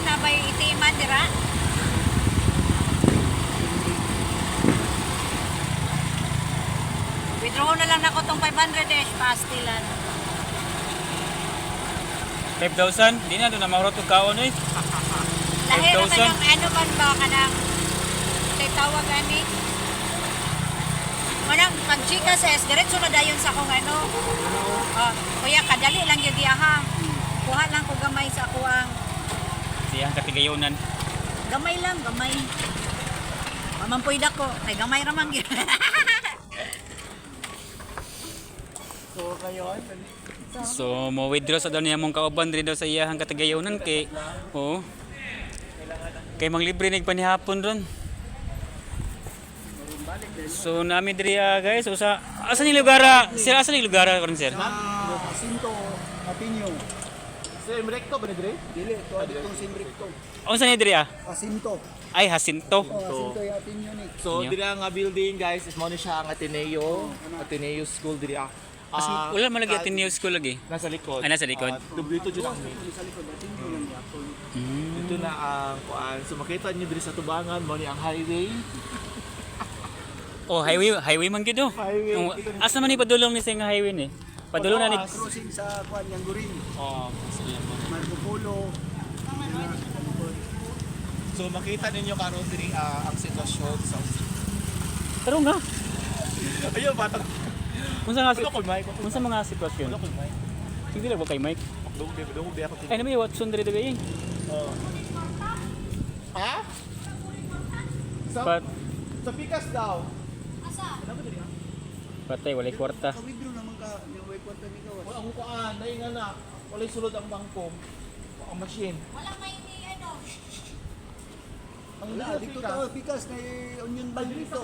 na bay itiman dira. Withdraw na lang ako tong 500 pastilan. 5,000? Di na doon na mahurot yung kaon eh. Lahi na 5,000? yung ano man ba kanang tawag ani. Manang pag-chika ses, diretso na dayon sa akong ano. Kuya, kadali lang yung diyaha. Kuha lang ko gamay sa kuang. Siyang katigayunan. Gamay lang, gamay. Mamampoy ko. Ay, gamay ramang yun. So ngayon, So, mo withdraw sa daw niya mong kauban rin daw sa iyahang katigayunan kay oo. Kay manglibre nig panihapon ron. So nami diri guys, so sa asa ni lugar? Sir, asa ni lugar karon sir? Jacinto Apinyo. Sa Imrekto ba ni Dre? Dili, to aditong sa Imrekto. Unsa ni diri Jacinto. Ay Jacinto. Jacinto Apinyo ni. So, Inyo? diri nga building guys, is mo ni siya ang Ateneo School diri ah. Wala man lagi Ateneo School lagi. Nasa likod. Ah, nasa likod? Dito dyan ang main. Sa likod Apinyo lang yapon. Dito na ang kuan. So makita niyo diri sa tubangan mo ni ang highway. Oh, highway man gid oh. Highway. Asa man ni padulong ni sa nga highway ni? Padulong na ni. Crossing sa kuan yang Gurin. Oh, Marco Polo. so makita ninyo karon diri ang sitwasyon sa Taro nga. Ayun batang. Unsa nga Ano ko mic? unsa mga sitwasyon? Ano ko mic? Hindi lang ba kay Mike? Dugog di ako. Ay naman yung Watson diri diri. Oh. Ha? Sa Pat sa pikas daw. patay walay kwarta. Ka-withdraw naman ka, yung way kwarta ni Kawas. Wala ang kuan, dai nga na. Walay sulod ang bangko. Ang machine. Wala may ni ano. Ang Wala, dito ta pikas na Union Bank dito.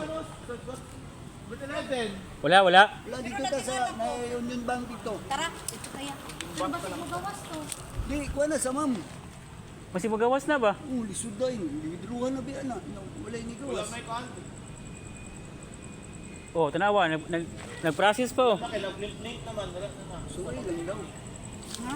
But 11. Wala. Wala dito ta sa na Union Bank dito. Tara, ito kaya. Ano ba mo gawas to? Di, kuha na sa ma'am. Masih magawas na ba? Lisod na yun. Withdrawhan na biya na. Wala ni Wala Kawas. may kuan. Oh, tanawa nag-process pa oh. Nag-late naman, wala na. So, lang daw. Ha?